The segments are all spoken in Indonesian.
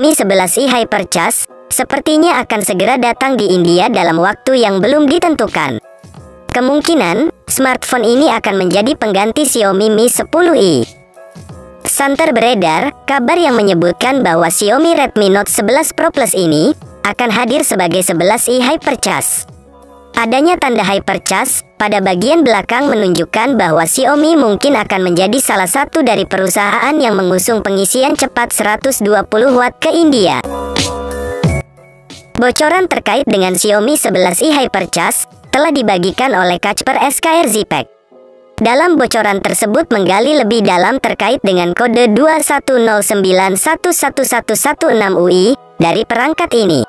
Mi 11i Hypercharge sepertinya akan segera datang di India dalam waktu yang belum ditentukan. Kemungkinan, smartphone ini akan menjadi pengganti Xiaomi Mi 10i. Santer beredar, kabar yang menyebutkan bahwa Xiaomi Redmi Note 11 Pro Plus ini akan hadir sebagai 11i Hypercharge. Adanya tanda Hypercharge pada bagian belakang menunjukkan bahwa Xiaomi mungkin akan menjadi salah satu dari perusahaan yang mengusung pengisian cepat 120 watt ke India. Bocoran terkait dengan Xiaomi 11i Hypercharge telah dibagikan oleh Kasper SKR Zipek. Dalam bocoran tersebut menggali lebih dalam terkait dengan kode 210911116UI dari perangkat ini.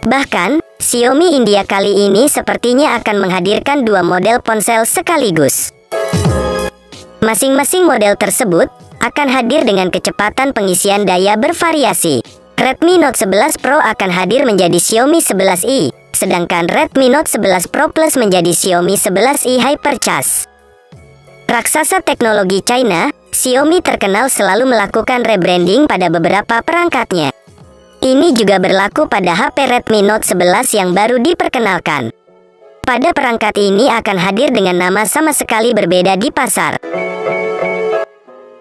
Bahkan, Xiaomi India kali ini sepertinya akan menghadirkan dua model ponsel sekaligus. Masing-masing model tersebut akan hadir dengan kecepatan pengisian daya bervariasi. Redmi Note 11 Pro akan hadir menjadi Xiaomi 11i, sedangkan Redmi Note 11 Pro Plus menjadi Xiaomi 11i Hypercharge. Raksasa teknologi China, Xiaomi terkenal selalu melakukan rebranding pada beberapa perangkatnya. Ini juga berlaku pada HP Redmi Note 11 yang baru diperkenalkan. Pada perangkat ini akan hadir dengan nama sama sekali berbeda di pasar.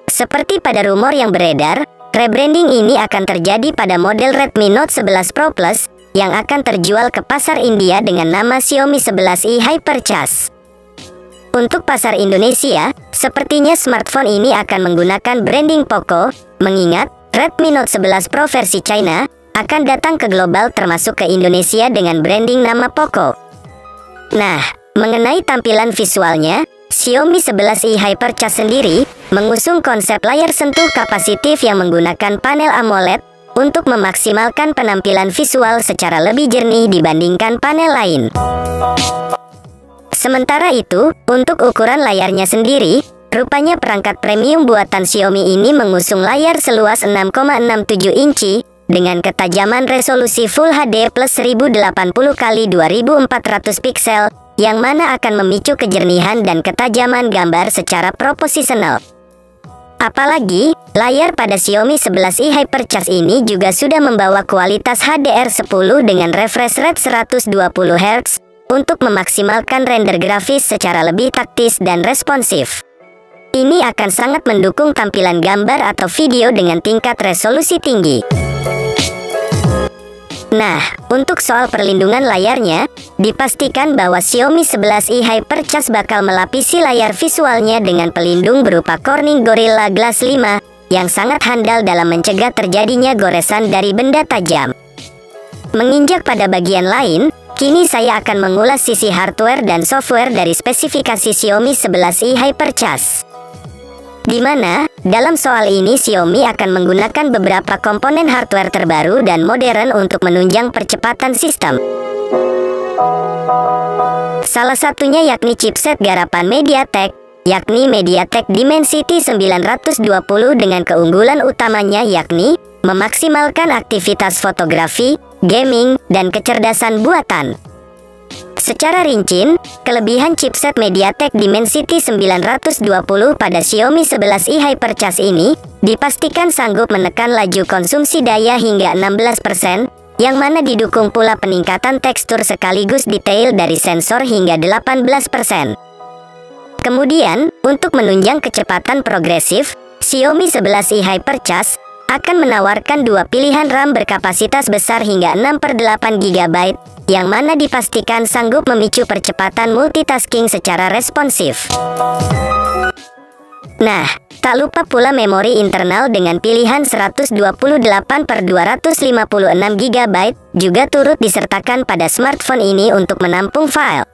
Seperti pada rumor yang beredar, rebranding ini akan terjadi pada model Redmi Note 11 Pro Plus yang akan terjual ke pasar India dengan nama Xiaomi 11i Hypercharge. Untuk pasar Indonesia, sepertinya smartphone ini akan menggunakan branding Poco, mengingat Redmi Note 11 Pro versi China akan datang ke global termasuk ke Indonesia dengan branding nama Poco. Nah, mengenai tampilan visualnya, Xiaomi 11i Hypercharge sendiri mengusung konsep layar sentuh kapasitif yang menggunakan panel AMOLED untuk memaksimalkan penampilan visual secara lebih jernih dibandingkan panel lain. Sementara itu, untuk ukuran layarnya sendiri, rupanya perangkat premium buatan Xiaomi ini mengusung layar seluas 6,67 inci dengan ketajaman resolusi Full HD plus 1080x2400 piksel yang mana akan memicu kejernihan dan ketajaman gambar secara proporsional. Apalagi, layar pada Xiaomi 11i Hypercharge ini juga sudah membawa kualitas HDR10 dengan refresh rate 120 Hz untuk memaksimalkan render grafis secara lebih taktis dan responsif. Ini akan sangat mendukung tampilan gambar atau video dengan tingkat resolusi tinggi. Nah, untuk soal perlindungan layarnya, dipastikan bahwa Xiaomi 11i Hypercharge bakal melapisi layar visualnya dengan pelindung berupa Corning Gorilla Glass 5 yang sangat handal dalam mencegah terjadinya goresan dari benda tajam. Menginjak pada bagian lain, kini saya akan mengulas sisi hardware dan software dari spesifikasi Xiaomi 11i Hypercharge. Di mana, dalam soal ini Xiaomi akan menggunakan beberapa komponen hardware terbaru dan modern untuk menunjang percepatan sistem. Salah satunya yakni chipset garapan MediaTek, yakni MediaTek Dimensity 920 dengan keunggulan utamanya yakni memaksimalkan aktivitas fotografi, gaming, dan kecerdasan buatan. Secara rinci, kelebihan chipset MediaTek Dimensity 920 pada Xiaomi 11i Hypercharge ini dipastikan sanggup menekan laju konsumsi daya hingga 16%, yang mana didukung pula peningkatan tekstur sekaligus detail dari sensor hingga 18%. Kemudian, untuk menunjang kecepatan progresif, Xiaomi 11i Hypercharge akan menawarkan dua pilihan RAM berkapasitas besar hingga 6/8 GB, yang mana dipastikan sanggup memicu percepatan multitasking secara responsif. Nah, tak lupa pula memori internal dengan pilihan 128/256 GB juga turut disertakan pada smartphone ini untuk menampung file.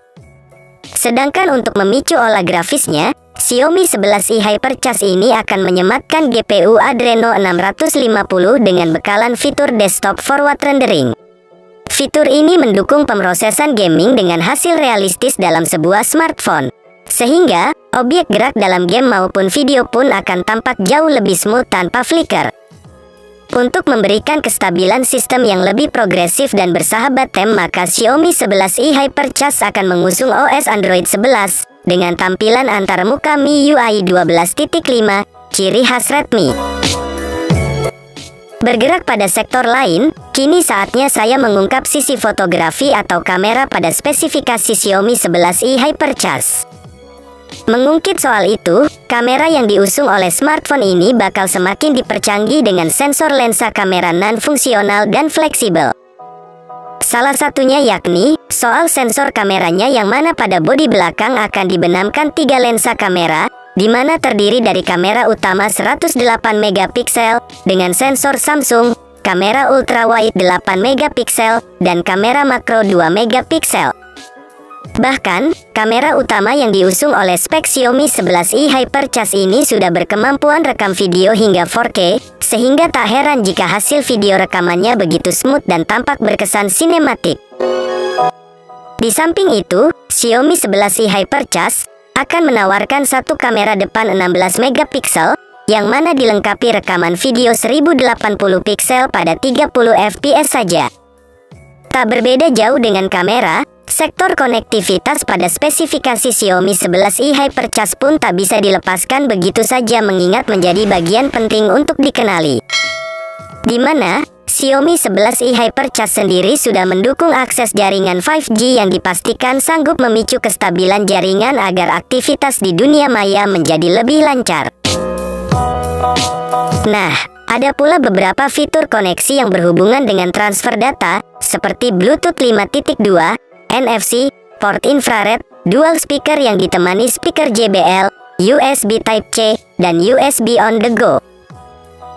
Sedangkan untuk memicu olah grafisnya, Xiaomi 11i Hypercharge ini akan menyematkan GPU Adreno 650 dengan bekalan fitur desktop forward rendering. Fitur ini mendukung pemrosesan gaming dengan hasil realistis dalam sebuah smartphone, sehingga objek gerak dalam game maupun video pun akan tampak jauh lebih smooth tanpa flicker. Untuk memberikan kestabilan sistem yang lebih progresif dan bersahabat tem, maka Xiaomi 11i Hypercharge akan mengusung OS Android 11 dengan tampilan antarmuka MIUI 12.5, ciri khas Redmi. Bergerak pada sektor lain, kini saatnya saya mengungkap sisi fotografi atau kamera pada spesifikasi Xiaomi 11i Hypercharge. Mengungkit soal itu, kamera yang diusung oleh smartphone ini bakal semakin dipercanggih dengan sensor lensa kamera non-fungsional dan fleksibel. Salah satunya yakni soal sensor kameranya yang mana pada bodi belakang akan dibenamkan 3 lensa kamera, di mana terdiri dari kamera utama 108 megapiksel dengan sensor Samsung, kamera ultrawide 8 megapiksel, dan kamera makro 2 megapiksel. Bahkan, kamera utama yang diusung oleh spek Xiaomi 11i Hypercharge ini sudah berkemampuan rekam video hingga 4K, sehingga tak heran jika hasil video rekamannya begitu smooth dan tampak berkesan sinematik. Di samping itu, Xiaomi 11i Hypercharge akan menawarkan satu kamera depan 16 megapiksel, yang mana dilengkapi rekaman video 1080 piksel pada 30 fps saja. Tak berbeda jauh dengan kamera, sektor konektivitas pada spesifikasi Xiaomi 11i Hypercharge pun tak bisa dilepaskan begitu saja mengingat menjadi bagian penting untuk dikenali. Di mana Xiaomi 11i Hypercharge sendiri sudah mendukung akses jaringan 5G yang dipastikan sanggup memicu kestabilan jaringan agar aktivitas di dunia maya menjadi lebih lancar. Nah, ada pula beberapa fitur koneksi yang berhubungan dengan transfer data, seperti Bluetooth 5.2, NFC, port infrared, dual speaker yang ditemani speaker JBL, USB Type-C, dan USB on the go.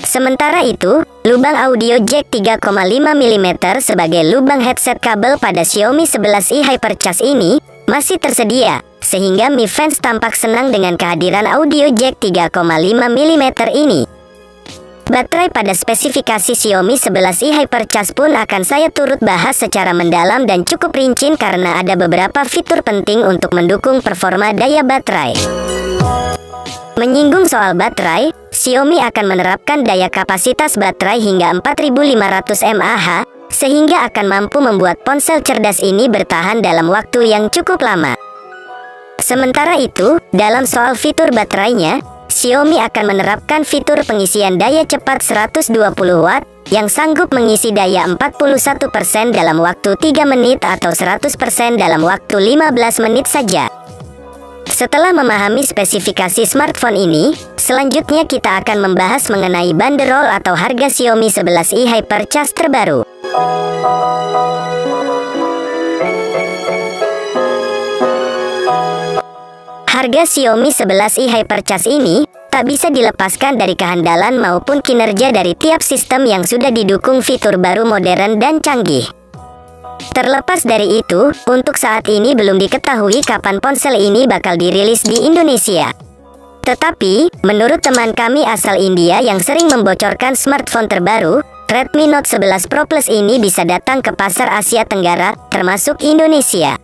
Sementara itu, lubang audio jack 3,5 mm sebagai lubang headset kabel pada Xiaomi 11i Hypercharge ini masih tersedia, sehingga Mi fans tampak senang dengan kehadiran audio jack 3,5 mm ini. Baterai pada spesifikasi Xiaomi 11i Hypercharge pun akan saya turut bahas secara mendalam dan cukup rinci karena ada beberapa fitur penting untuk mendukung performa daya baterai. Menyinggung soal baterai, Xiaomi akan menerapkan daya kapasitas baterai hingga 4500 mAh, sehingga akan mampu membuat ponsel cerdas ini bertahan dalam waktu yang cukup lama. Sementara itu, dalam soal fitur baterainya, Xiaomi akan menerapkan fitur pengisian daya cepat 120 Watt yang sanggup mengisi daya 41% dalam waktu 3 menit atau 100% dalam waktu 15 menit saja. Setelah memahami spesifikasi smartphone ini, selanjutnya kita akan membahas mengenai banderol atau harga Xiaomi 11i Hypercharge terbaru. Harga Xiaomi 11i Hypercharge ini tak bisa dilepaskan dari kehandalan maupun kinerja dari tiap sistem yang sudah didukung fitur baru modern dan canggih. Terlepas dari itu, untuk saat ini belum diketahui kapan ponsel ini bakal dirilis di Indonesia. Tetapi, menurut teman kami asal India yang sering membocorkan smartphone terbaru, Redmi Note 11 Pro Plus ini bisa datang ke pasar Asia Tenggara, termasuk Indonesia.